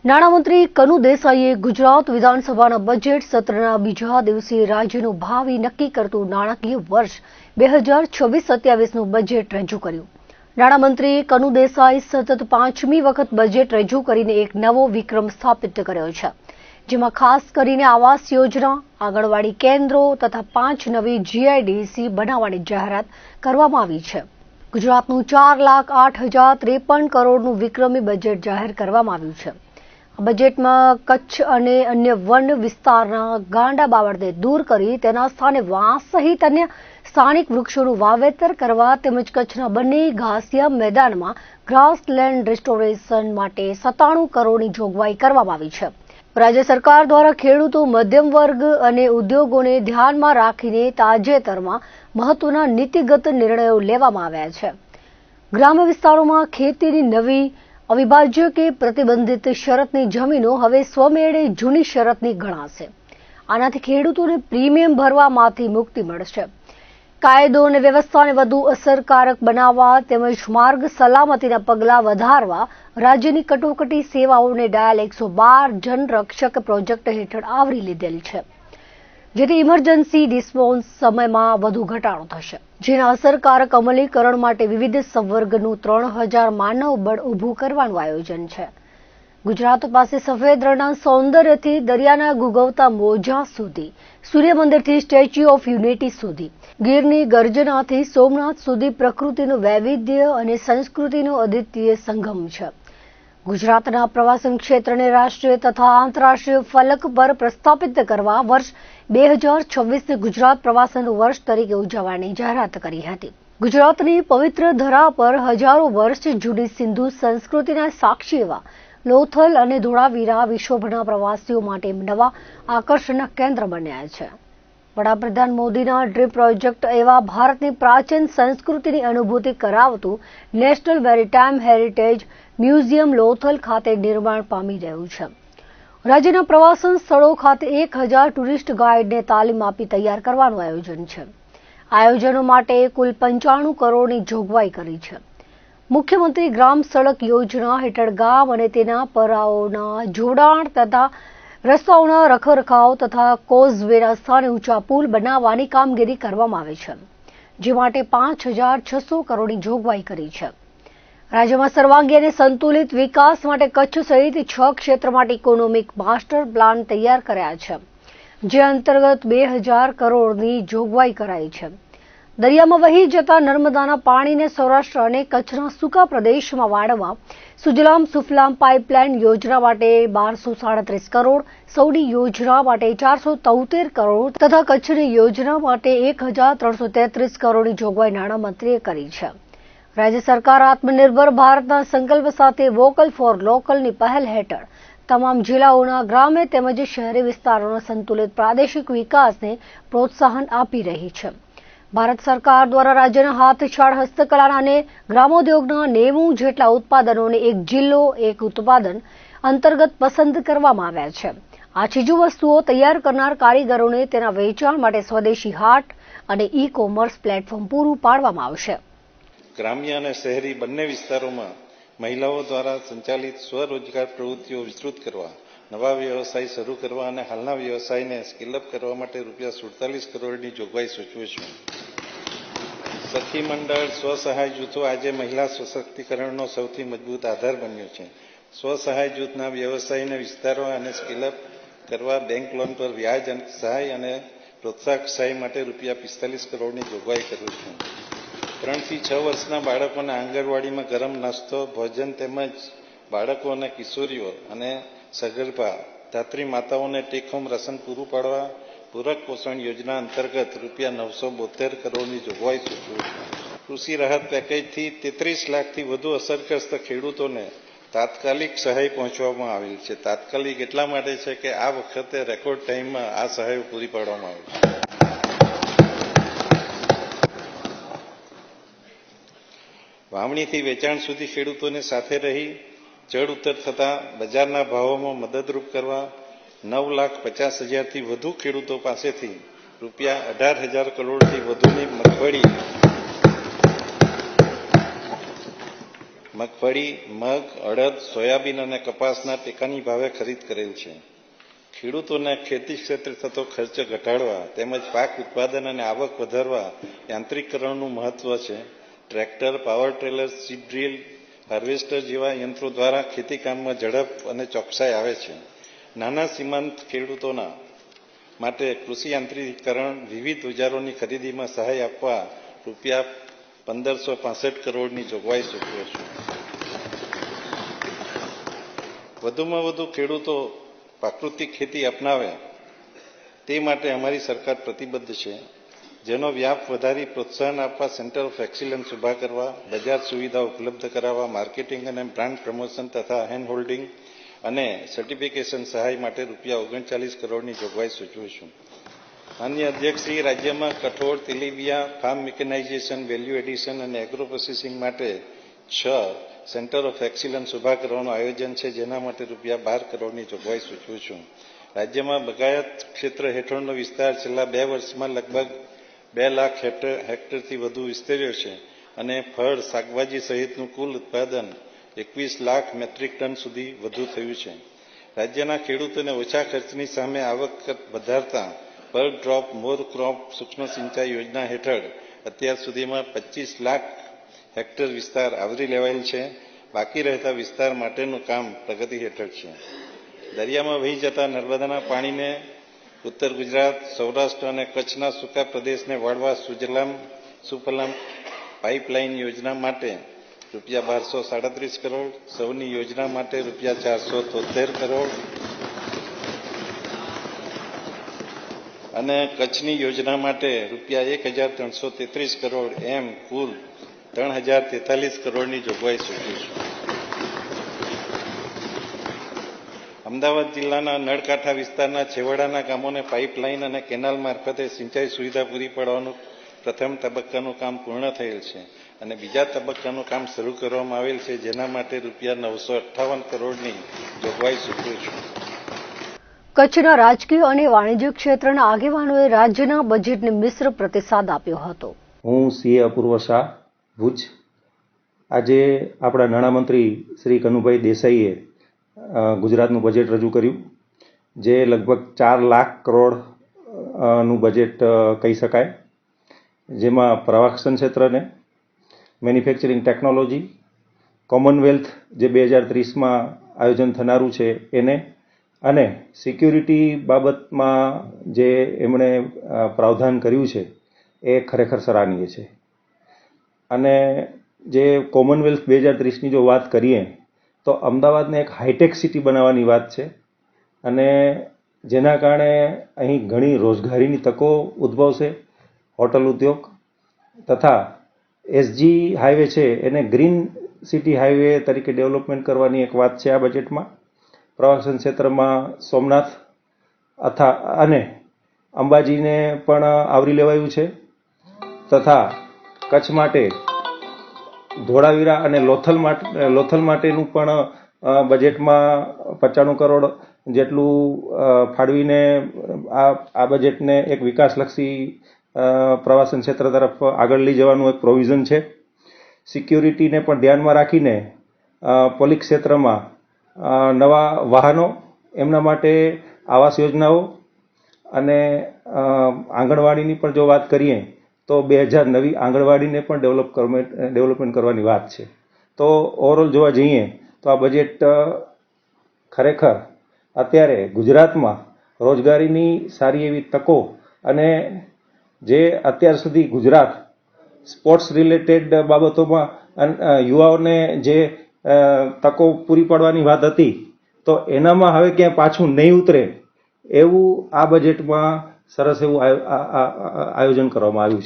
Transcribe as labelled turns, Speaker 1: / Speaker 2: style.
Speaker 1: નાણામંત્રી કનુ દેસાઈએ ગુજરાત વિધાનસભાના બજેટ સત્રના બીજા દિવસે રાજ્યનું ભાવિ નક્કી કરતું નાણાકીય વર્ષ 2026-27નું બજેટ રજૂ કર્યું. નાણામંત્રી કનુ દેસાઈ સતત 5મી વખત બજેટ રજૂ કરીને એક નવો વિક્રમ સ્થાપિત કર્યો છે, જેમાં ખાસ કરીને આવાસ યોજના, આંગણવાડી કેન્દ્રો તથા 5 નવી GIDC બનાવવાની જાહેરાત કરવામાં આવી છે. ગુજરાતનું 4,08,053 કરોડનું વિક્રમી બજેટ જાહેર કરવામાં આવ્યું છે. બજેટમાં કચ્છ અને અન્ય વન વિસ્તારના ગાંડા બાવળને દૂર કરી તેના સ્થાને વાંસ સહિત અન્ય સ્થાનિક વૃક્ષોનું વાવેતર કરવા તેમજ કચ્છના બંને ઘાસિયા મેદાનમાં ગ્રાસલેન્ડ રિસ્ટોરેશન માટે 97 કરોડની જોગવાઈ કરવામાં આવી છે. રાજ્ય સરકાર દ્વારા ખેડૂતો, મધ્યમ વર્ગ અને ઉદ્યોગોને ધ્યાનમાં રાખીને તાજેતરમાં મહત્વના નીતિગત નિર્ણયો લેવામાં આવ્યા છે. ગ્રામ્ય વિસ્તારોમાં ખેતીની નવી અવિભાજ્ય કે પ્રતિબંધિત શરતની જમીનો હવે સ્વમેળે જૂની શરતની ગણાશે. આનાથી ખેડૂતોને પ્રીમિયમ ભરવામાંથી મુક્તિ મળશે. કાયદો અને વ્યવસ્થાને વધુ અસરકારક બનાવવા તેમજ માર્ગ સલામતીના પગલાં વધારવા રાજ્યની કટોકટી સેવાઓને ડાયલ 112 જનરક્ષક પ્રોજેક્ટ હેઠળ આવરી લીધેલ છે, જેથી ઇમરજન્સી રિસ્પોન્સ સમયમાં વધુ ઘટાડો થશે. જેના અસરકારક અમલીકરણ માટે વિવિધ સંવર્ગનું 3000 માનવ બળ ઊભું કરવાનું આયોજન છે. ગુજરાત પાસે સફેદ રણના સૌંદર્યથી દરિયાના ગુગવતા મોજા સુધી, સૂર્યમંદિરથી સ્ટેચ્યુ ઓફ યુનિટી સુધી, ગીરની ગર્જનાથી સોમનાથ સુધી પ્રકૃતિનું વૈવિધ્ય અને સંસ્કૃતિનો અદ્વિતીય સંગમ છે. ગુજરાતના પ્રવાસન ક્ષેત્રને રાષ્ટ્રીય તથા આંતરરાષ્ટ્રીય ફલક પર પ્રસ્થાપિત કરવા વર્ષ 2026ને ગુજરાત પ્રવાસન વર્ષ તરીકે ઉજવવાની જાહેરાત કરી હતી. ગુજરાતની પવિત્ર ધરા પર હજારો વર્ષ જૂની સિંધુ સંસ્કૃતિના સાક્ષી એવા લોથલ અને ધોળાવીરા વિશ્વભરના પ્રવાસીઓ માટે નવા આકર્ષણના કેન્દ્ર બન્યા છે. વડાપ્રધાન મોદીના ડ્રીમ પ્રોજેક્ટ એવા ભારતની પ્રાચીન સંસ્કૃતિની અનુભૂતિ કરાવતું national maritime heritage museum Lothal ખાતે નિર્માણ પામી રહ્યું છે. રાજ્યના પ્રવાસન સ્થળો ખાતે 1000 ટુરિસ્ટ ગાઈડને તાલીમ આપી તૈયાર કરવાનું આયોજન છે. આયોજનો માટે કુલ 95 કરોડની જોગવાઈ કરી છે. મુખ્યમંત્રી ગ્રામ સડક યોજના હેઠળ ગામ અને તેના પરાઓના જોડાણ તથા રસ્તાઓના રખરખાવ તથા કોઝવેના સ્થાને ઊંચા પુલ બનાવવાની કામગીરી કરવામાં આવે છે, જે માટે 5600 કરોડની જોગવાઈ કરી છે. રાજ્યમાં સર્વાંગી અને સંતુલિત વિકાસ માટે કચ્છ સહિત 6 ક્ષેત્ર માટે ઇકોનોમિક માસ્ટર પ્લાન તૈયાર કર્યા છે, જે અંતર્ગત 2000 કરોડની જોગવાઈ કરાઈ છે. દરિયામાં વહી જતા નર્મદાના પાણીને સૌરાષ્ટ્ર અને કચ્છના સૂકા પ્રદેશમાં વાળવા સુજલામ સુફલામ પાઇપલાઇન યોજના માટે 1237 કરોડ, સૌની યોજના માટે 473 કરોડ તથા કચ્છની યોજના માટે 1333 કરોડની જોગવાઈ નાણામંત્રીએ કરી છે. રાજ્ય સરકાર આત્મનિર્ભર ભારતના સંકલ્પ સાથે વોકલ ફોર લોકલની પહેલ હેઠળ તમામ જિલ્લાઓના ગ્રામ્ય તેમજ શહેરી વિસ્તારોના સંતુલિત પ્રાદેશિક વિકાસને પ્રોત્સાહન આપી રહી છે. ભારત સરકાર દ્વારા રાજ્યના હાથશાળ હસ્તકલા અને ગ્રામોદ્યોગના 90 જેટલા ઉત્પાદનોને એક જિલ્લો એક ઉત્પાદન અંતર્ગત પસંદ કરવામાં આવ્યા છે. આ ચીજવસ્તુઓ તૈયાર કરનાર કારીગરોને તેના વેચાણ માટે સ્વદેશી હાટ અને ઈ-કોમર્સ પ્લેટફોર્મ પૂરું પાડવામાં આવશે.
Speaker 2: ગ્રામ્ય અને શહેરી બંને વિસ્તારોમાં મહિલાઓ દ્વારા સંચાલિત સ્વરોજગાર પ્રવૃત્તિઓ વિસ્તૃત કરવા, નવા વ્યવસાય શરૂ કરવા અને હાલના વ્યવસાયને સ્કેલઅપ કરવા માટે ₹47 કરોડની જોગવાઈ સૂચવે છે. સખી મંડળ, સ્વસહાય જૂથો આજે મહિલા સશક્તિકરણનો સૌથી મજબૂત આધાર બન્યો છે. સ્વસહાય જૂથના વ્યવસાયને વિસ્તારવા અને સ્કેલઅપ કરવા બેંક લોન પર વ્યાજ સહાય અને પ્રોત્સાહક સહાય માટે ₹45 કરોડની જોગવાઈ કરી છે. 3 થી 6 વર્ષના બાળકોને આંગણવાડીમાં ગરમ નાસ્તો, ભોજન તેમજ બાળકો અને કિશોરીઓ અને સગર્ભા ધાત્રી માતાઓને ટેક હોમ રાશન પૂરું પાડવા પૂરક પોષણ યોજના અંતર્ગત ₹972 કરોડની જોગવાઈ સૂચવી છે. કૃષિ રાહત પેકેજથી 33 લાખથી વધુ અસરગ્રસ્ત ખેડૂતોને તાત્કાલિક સહાય પહોંચવામાં આવેલ છે. તાત્કાલિક એટલા માટે છે કે આ વખતે રેકોર્ડ ટાઈમમાં આ સહાય પૂરી પાડવામાં આવી છે. વાવણીથી વેચાણ સુધી ખેડૂતોને સાથે રહી ચડ ઉતર થતા બજારના ભાવોમાં મદદરૂપ કરવા 9,50,000થી વધુ ખેડૂતો પાસેથી ₹18,000 કરોડથી વધુની મગફળી મગફળી, મગ, અડદ, સોયાબીન અને કપાસના ટેકાની ભાવે ખરીદ કરેલ છે. ખેડૂતોને ખેતી ક્ષેત્રે થતો ખર્ચ ઘટાડવા તેમજ પાક ઉત્પાદન અને આવક વધારવા યાંત્રિકીકરણનું મહત્વ છે. Tractor, power trailer, seed drill, harvester જેવા યંત્રો દ્વારા ખેતીકામમાં ઝડપ અને ચોકસાઈ આવે છે. નાના સીમાંત ખેડૂતોના માટે કૃષિ યાંત્રિકીકરણ, વિવિધ ઓજારોની ખરીદીમાં સહાય આપવા રૂપિયા 1565 કરોડની જોગવાઈ સૂચવે છે. વધુમાં વધુ ખેડૂતો પ્રાકૃતિક ખેતી અપનાવે તે માટે અમારી સરકાર પ્રતિબદ્ધ છે. જેનો વ્યાપ વધારી પ્રોત્સાહન આપવા સેન્ટર ઓફ એક્સિલન્સ ઊભા કરવા, બજાર સુવિધા ઉપલબ્ધ કરાવવા, માર્કેટિંગ અને બ્રાન્ડ પ્રમોશન તથા હેન્ડ હોલ્ડિંગ અને સર્ટિફિકેશન સહાય માટે રૂપિયા 39 કરોડની જોગવાઈ સૂચવું છું. માનનીય અધ્યક્ષશ્રી, રાજ્યમાં કઠોળ, તેલીબિયાં, ફાર્મ મિકેનાઇઝેશન, વેલ્યુ એડિશન અને એગ્રો પ્રોસેસિંગ માટે 6 સેન્ટર ઓફ એક્સિલન્સ ઊભા કરવાનું આયોજન છે, જેના માટે રૂપિયા 12 કરોડની જોગવાઈ સૂચવું છું. રાજ્યમાં બગાયત ક્ષેત્ર હેઠળનો વિસ્તાર છેલ્લા 2 વર્ષમાં લગભગ 2 લાખ હેક્ટરથી વધુ વિસ્તર્યો છે અને ફળ, શાકભાજી સહિતનું કુલ ઉત્પાદન 21 લાખ મેટ્રિક ટન સુધી વધુ થયું છે. રાજ્યના ખેડૂતોને ઓછા ખર્ચની સામે આવક વધારતા પર ડ્રોપ મોર ક્રોપ સૂક્ષ્મ સિંચાઈ યોજના હેઠળ અત્યાર સુધીમાં 25 લાખ હેક્ટર વિસ્તાર આવરી લેવાયેલ છે. બાકી રહેતા વિસ્તાર માટેનું કામ પ્રગતિ હેઠળ છે. દરિયામાં વહી જતા નર્મદાના પાણીને ઉત્તર ગુજરાત, સૌરાષ્ટ્ર અને કચ્છના સૂકા પ્રદેશને વાળવા સુજલામ સુફલામ પાઇપલાઇન યોજના માટે રૂપિયા 1237 કરોડ, સૌની યોજના માટે રૂપિયા 473 કરોડ અને કચ્છની યોજના માટે રૂપિયા 1333 કરોડ એમ કુલ 3043 કરોડની જોગવાઈ સૂચવી છું. અમદાવાદ જિલ્લાના નળકાંઠા વિસ્તારના છેવાડાના ગામોને પાઇપલાઇન અને કેનાલ મારફતે સિંચાઈ સુવિધા પૂરી પાડવાનું પ્રથમ તબક્કાનું કામ પૂર્ણ થયેલ છે અને બીજા તબક્કાનું કામ શરૂ કરવામાં આવેલ છે, જેના માટે રૂપિયા 958 કરોડની જોગવાઈ સૂચવું છું.
Speaker 1: કચ્છના રાજકીય અને વાણિજ્ય ક્ષેત્રના આગેવાનોએ રાજ્યના બજેટને મિશ્ર પ્રતિસાદ આપ્યો હતો.
Speaker 3: હું સીએ અપૂર્વ શાહ, ભુજ. આજે આપણા નાણામંત્રી શ્રી કનુભાઈ દેસાઈએ ગુજરાતનું બજેટ રજૂ કર્યું, જે લગભગ 4 લાખ કરોડનું બજેટ કહી શકાય, જેમાં પ્રવાસન ક્ષેત્રને, મેન્યુફેક્ચરિંગ ટેકનોલોજી, કોમનવેલ્થ જે 2030માં આયોજન થનારું છે એને, અને સિક્યુરિટી બાબતમાં જે એમણે પ્રાવધાન કર્યું છે એ ખરેખર સરાહનીય છે. અને જે કોમનવેલ્થ 2030ની જો વાત કરીએ તો અમદાવાદને એક હાઈટેક સિટી બનાવવાની વાત છે અને જેના કારણે અહીં ઘણી રોજગારીની તકો ઉદ્ભવશે. હોટલ ઉદ્યોગ તથા એસજી હાઈવે છે એને ગ્રીન સિટી હાઈવે તરીકે ડેવલપમેન્ટ કરવાની એક વાત છે આ બજેટમાં. પ્રવાસન ક્ષેત્રમાં સોમનાથ અને અંબાજીને પણ આવરી લેવાયું છે તથા કચ્છ માટે ધોળાવીરા અને લોથલ માટેનું પણ બજેટમાં 95 કરોડ જેટલું ફાળવીને આ બજેટને એક વિકાસલક્ષી પ્રવાસન ક્ષેત્ર તરફ આગળ લઈ જવાનું એક પ્રોવિઝન છે. સિક્યુરિટીને પણ ધ્યાનમાં રાખીને પોલીસ ક્ષેત્રમાં નવા વાહનો, એમના માટે આવાસ યોજનાઓ અને આંગણવાડીની પણ જો વાત કરીએ તો 2000 નવી આંગણવાડીને પણ ડેવલપમેન્ટ કરવાની વાત છે. તો ઓવરઓલ જોવા જઈએ તો આ બજેટ ખરેખર અત્યારે ગુજરાતમાં રોજગારીની સારી એવી તકો અને જે અત્યાર સુધી ગુજરાત સ્પોર્ટ્સ રિલેટેડ બાબતોમાં યુવાઓને જે તકો પૂરી પાડવાની વાત હતી તો એનામાં હવે ક્યાંય પાછું નહીં ઉતરે એવું આ બજેટમાં સરસ એવું આયોજન કરવામાં આવ્યું છે.